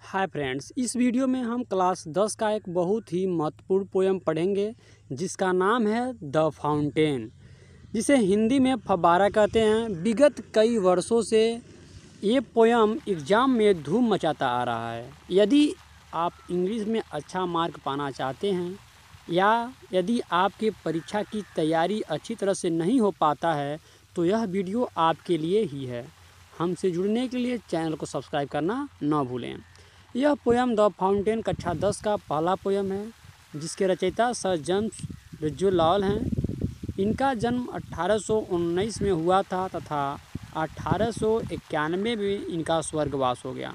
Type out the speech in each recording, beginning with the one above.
Hi friends, इस video में हम क्लास 10 का एक बहुत ही महत्वपूर्ण पोयम पढ़ेंगे जिसका नाम है द फाउंटेन, जिसे हिंदी में फव्वारा कहते हैं। विगत कई वर्षों से ये पोयम एग्ज़ाम में धूम मचाता आ रहा है। यदि आप इंग्लिश में अच्छा मार्क पाना चाहते हैं या यदि आपकी परीक्षा की तैयारी अच्छी तरह से नहीं हो पाता है तो यह वीडियो आपके लिए ही है। हमसे जुड़ने के लिए चैनल को सब्सक्राइब करना न भूलें। यह पोयम द फाउंटेन कक्षा 10 का पहला पोयम है, जिसके रचयिता सर जेम्स रिज्जो लॉयल हैं। इनका जन्म 1819 में हुआ था तथा 1891 में इनका स्वर्गवास हो गया।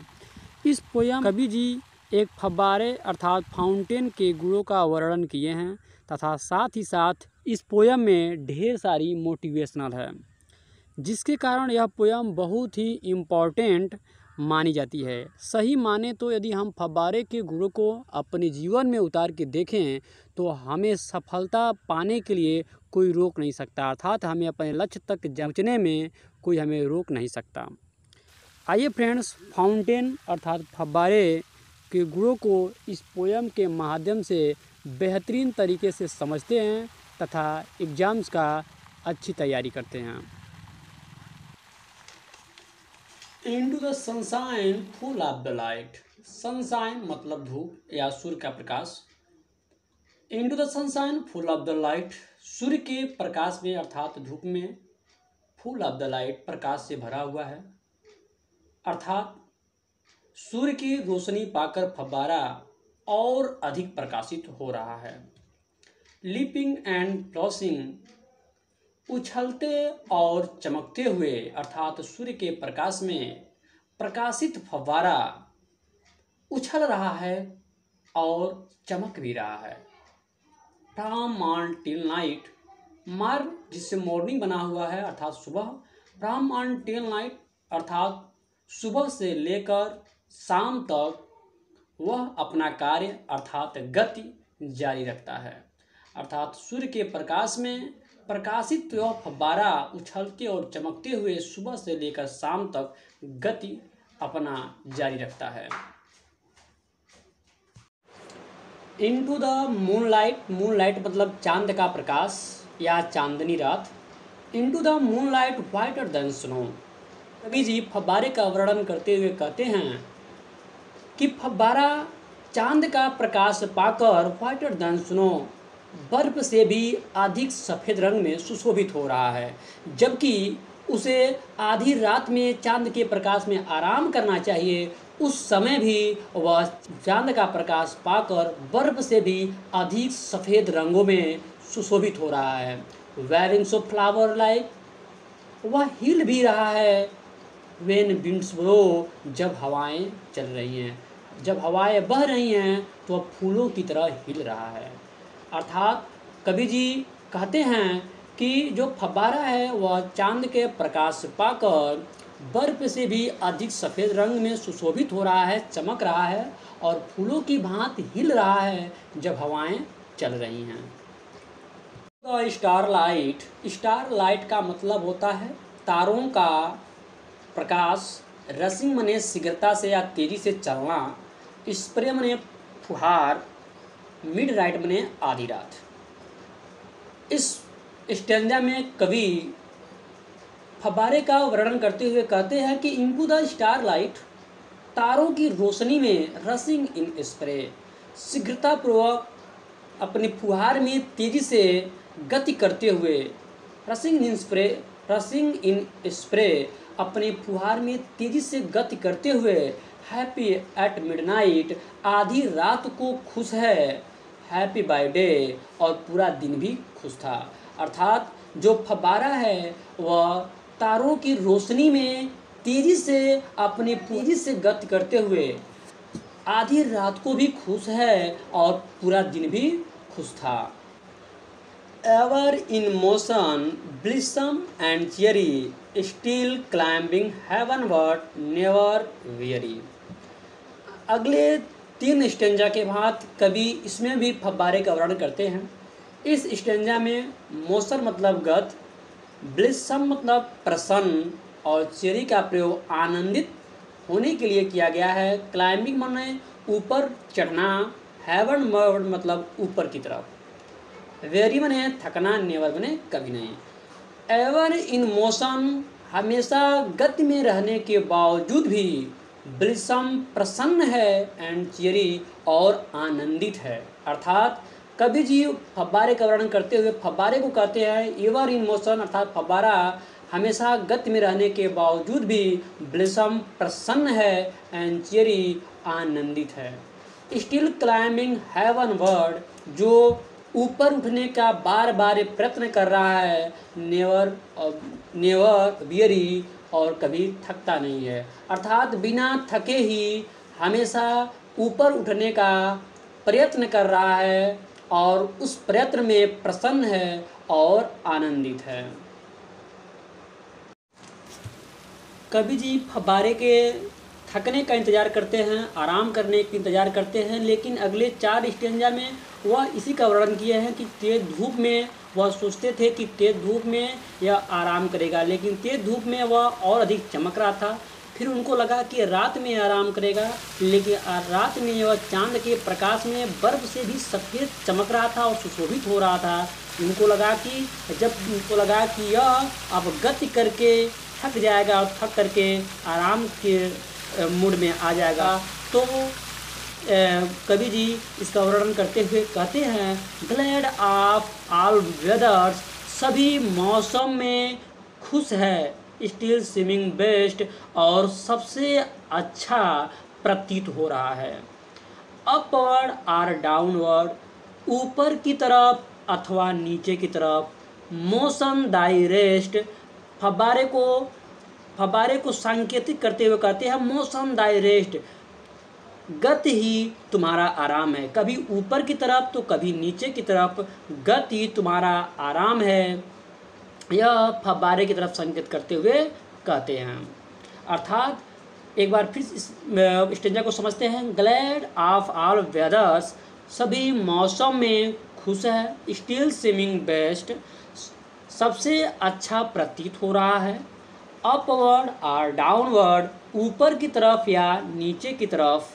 इस पोयम कवि जी एक फव्वारे अर्थात फाउंटेन के गुणों का वर्णन किए हैं तथा साथ ही साथ इस पोयम में ढेर सारी मोटिवेशनल है, जिसके कारण यह पोयम बहुत ही इम्पॉर्टेंट मानी जाती है। सही माने तो यदि हम फव्वारे के गुणों को अपने जीवन में उतार के देखें तो हमें सफलता पाने के लिए कोई रोक नहीं सकता, अर्थात हमें अपने लक्ष्य तक पहुंचने में कोई हमें रोक नहीं सकता। आइए फ्रेंड्स, फाउंटेन अर्थात फव्वारे के गुणों को इस पोयम के माध्यम से बेहतरीन तरीके से समझते हैं तथा एग्ज़ाम्स का अच्छी तैयारी करते हैं। Into the sunshine full of the light। Sunshine मतलब धूप या सूर्य का प्रकाश। Into the sunshine full of the light, सूर्य के प्रकाश में अर्थात धूप में full of the light प्रकाश से भरा हुआ है, अर्थात सूर्य की रोशनी पाकर फव्वारा और अधिक प्रकाशित हो रहा है। लीपिंग एंड फ्लॉसिंग, उछलते और चमकते हुए अर्थात सूर्य के प्रकाश में प्रकाशित फव्वारा उछल रहा है और चमक भी रहा है। फ्रॉम मॉर्न टिल नाइट, मार जिससे मॉर्निंग बना हुआ है अर्थात सुबह, फ्रॉम मॉर्न टिल नाइट अर्थात सुबह से लेकर शाम तक वह अपना कार्य अर्थात गति जारी रखता है। अर्थात सूर्य के प्रकाश में प्रकाशित वह फव्वारा उछलते और चमकते हुए सुबह से लेकर शाम तक गति अपना जारी रखता है। इनटू द मूनलाइट, मूनलाइट मतलब चांद का प्रकाश या चांदनी रात। Into the moonlight whiter than snow, कवि जी फव्वारे का वर्णन करते हुए कहते हैं कि फव्वारा चांद का प्रकाश पाकर व्हाइटर देन स्नो बर्फ से भी अधिक सफ़ेद रंग में सुशोभित हो रहा है, जबकि उसे आधी रात में चांद के प्रकाश में आराम करना चाहिए, उस समय भी वह चांद का प्रकाश पाकर बर्फ से भी अधिक सफ़ेद रंगों में सुशोभित हो रहा है। वेयरिंग सो फ्लावर लाइक, वह हिल भी रहा है। व्हेन विंड्स ब्लो, जब हवाएं चल रही हैं, जब हवाएं बह रही हैं तो वह फूलों की तरह हिल रहा है। अर्थात कवि जी कहते हैं कि जो फव्वारा है वह चांद के प्रकाश पाकर बर्फ से भी अधिक सफ़ेद रंग में सुशोभित हो रहा है, चमक रहा है और फूलों की भांति हिल रहा है जब हवाएं चल रही हैं। स्टार लाइट, स्टार लाइट का मतलब होता है तारों का प्रकाश। रसिंग मने शीघ्रता से या तेज़ी से चलना, स्प्रे मने फुहार, मिड राइट मने आधी रात। इस स्टेंजा में कवि फव्वारे का वर्णन करते हुए कहते हैं कि इनटू द स्टार लाइट, तारों की रोशनी में, रसिंग इन स्प्रे, शीघ्रतापूर्वक अपने फुहार में तेजी से गति करते हुए, रसिंग इन स्प्रे अपने फुहार में तेजी से गति करते हुए, हैप्पी एट मिडनाइट, आधी रात को खुश है, हैप्पी बाय डे, और पूरा दिन भी खुश था। अर्थात जो फव्वारा है वह तारों की रोशनी में तेजी से गति करते हुए आधी रात को भी खुश है और पूरा दिन भी खुश था। Ever in motion, blossom and cherry, still climbing heavenward, never weary. अगले 3 स्टेंजा के बाद कवि इसमें भी फव्वारे का वर्णन करते हैं। इस स्टेंजा में मोशन मतलब गति, ब्लिसम मतलब प्रसन्न और चेरी का प्रयोग आनंदित होने के लिए किया गया है। क्लाइंबिंग माने ऊपर चढ़ना, हेवन वर्ड मतलब ऊपर की तरफ, वेरी माने थकना, नेवर माने कभी नहीं। एवर इन मोशन हमेशा गति में रहने के बावजूद भी, ब्लिसम प्रसन्न है, एंड चियरी और आनंदित है। अर्थात कवि जी फव्वारे का वर्णन करते हुए फव्वारे को कहते हैं एवर इन मोशन, अर्थात फव्वारा हमेशा गति में रहने के बावजूद भी ब्लिसम प्रसन्न है, एंड चियरी आनंदित है। स्टिल क्लाइंबिंग हेवन वर्ड, जो ऊपर उठने का बार बार प्रयत्न कर रहा है, नेवर वियरी और कभी थकता नहीं है। अर्थात बिना थके ही हमेशा ऊपर उठने का प्रयत्न कर रहा है और उस प्रयत्न में प्रसन्न है और आनंदित है। कवि जी फव्वारे के थकने का इंतज़ार करते हैं, आराम करने का इंतज़ार करते हैं, लेकिन अगले 4 स्टेंजा में वह इसी का वर्णन किए हैं कि तेज़ धूप में वह सोचते थे कि तेज़ धूप में यह आराम करेगा, लेकिन तेज़ धूप में वह और अधिक चमक रहा था। फिर उनको लगा कि रात में आराम करेगा, लेकिन रात में वह चांद के प्रकाश में बर्फ से भी सफ़ेद चमक रहा था और सुशोभित हो रहा था। उनको लगा कि यह अब गति करके थक जाएगा और थक करके आराम के मूड में आ जाएगा। तो कवि जी इसका वर्णन करते हुए कहते हैं ग्लैड ऑफ ऑल वेदर्स, सभी मौसम में खुश है, स्टिल सीमिंग बेस्ट, और सबसे अच्छा प्रतीत हो रहा है। अपवर्ड और डाउनवर्ड, ऊपर की तरफ अथवा नीचे की तरफ, मोशन डायरेस्ट, फव्वारे को सांकेतिक करते हुए कहते हैं मोशन डायरेस्ट, गति ही तुम्हारा आराम है। कभी ऊपर की तरफ तो कभी नीचे की तरफ, गति तुम्हारा आराम है, यह फव्वारे की तरफ संकेत करते हुए कहते हैं। अर्थात एक बार फिर इस स्टेंजा को समझते हैं। ग्लैड ऑफ ऑल वेदर्स, सभी मौसम में खुश है, स्टिल सीमिंग बेस्ट, सबसे अच्छा प्रतीत हो रहा है। अपवर्ड और डाउनवर्ड, ऊपर की तरफ या नीचे की तरफ।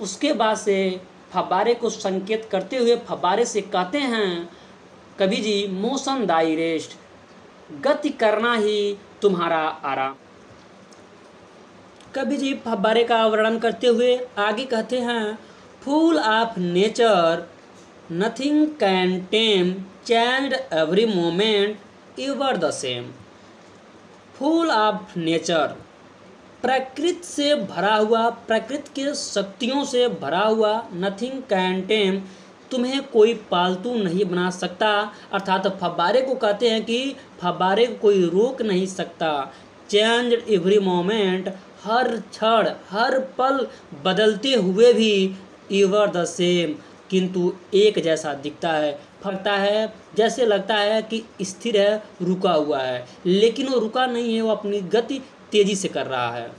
उसके बाद से फव्वारे को संकेत करते हुए फव्वारे से कहते हैं कवि जी मोशन डायरेस्ट, गति करना ही तुम्हारा आराम। कवि जी फव्वारे का वर्णन करते हुए आगे कहते हैं full of nature, nothing can time, changed every moment, ever the same. Full of nature, प्रकृति से भरा हुआ, प्रकृति के शक्तियों से भरा हुआ, नथिंग कैन टेम, तुम्हें कोई पालतू नहीं बना सकता। अर्थात फव्वारे को कहते हैं कि फव्वारे को कोई रोक नहीं सकता। चेंज एवरी मोमेंट, हर क्षण हर पल बदलते हुए भी, एवर द सेम, किंतु एक जैसा दिखता है, फरता है, जैसे लगता है कि स्थिर है, रुका हुआ है, लेकिन वो रुका नहीं है, वो अपनी गति तेजी से कर रहा है।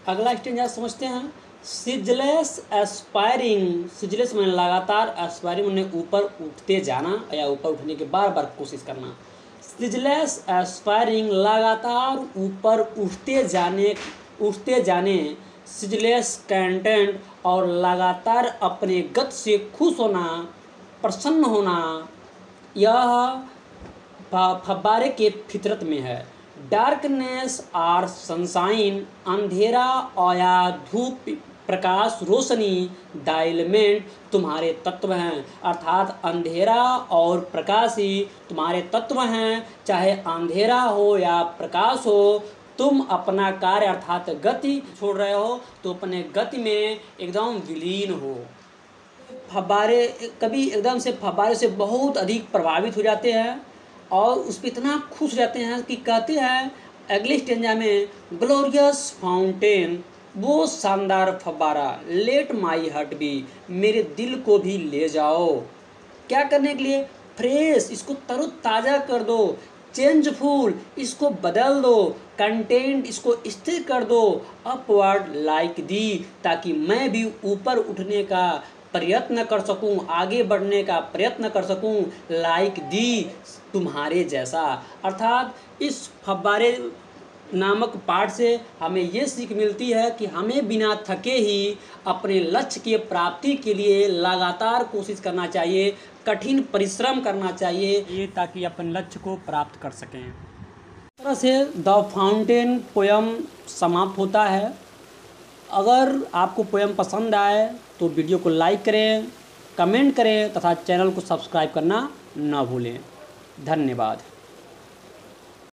अगला स्टेंजा समझते हैं। सिजलेस एस्पायरिंग, सिजलेस मैंने लगातार, एस्पायरिंग मैंने ऊपर उठते जाना या ऊपर उठने की बार बार कोशिश करना। सिजलेस एस्पायरिंग, लगातार ऊपर उठते जाने, सिजलेस कंटेंट, और लगातार अपने गति से खुश होना, प्रसन्न होना, यह फव्वारे के फितरत में है। डार्कनेस और सनशाइन, अंधेरा या धूप, प्रकाश, रोशनी, द एलिमेंट, तुम्हारे तत्व हैं। अर्थात अंधेरा और प्रकाश ही तुम्हारे तत्व हैं। चाहे अंधेरा हो या प्रकाश हो, तुम अपना कार्य अर्थात गति छोड़ रहे हो तो अपने गति में एकदम विलीन हो। फव्वारे, कभी एकदम से फव्वारे से बहुत अधिक प्रभावित हो जाते हैं और उस पर इतना खुश रहते हैं कि कहते हैं अगले स्टेंजा में ग्लोरियस फाउंटेन, वो शानदार फव्वारा, लेट माई हार्ट बी, मेरे दिल को भी ले जाओ। क्या करने के लिए? फ्रेश, इसको तरोताज़ा कर दो। चेंजफुल, इसको बदल दो। कंटेंट, इसको स्थिर कर दो। अपवर्ड लाइक दी, ताकि मैं भी ऊपर उठने का प्रयत्न कर सकूं, आगे बढ़ने का प्रयत्न कर सकूं, लाइक दी, तुम्हारे जैसा। अर्थात इस फव्वारे नामक पाठ से हमें ये सीख मिलती है कि हमें बिना थके ही अपने लक्ष्य की प्राप्ति के लिए लगातार कोशिश करना चाहिए, कठिन परिश्रम करना चाहिए ताकि अपन लक्ष्य को प्राप्त कर सकें। इस तरह से द फाउंटेन पोयम समाप्त होता है। अगर आपको पोयम पसंद आए तो वीडियो को लाइक करें, कमेंट करें तथा चैनल को सब्सक्राइब करना न भूलें। धन्यवाद।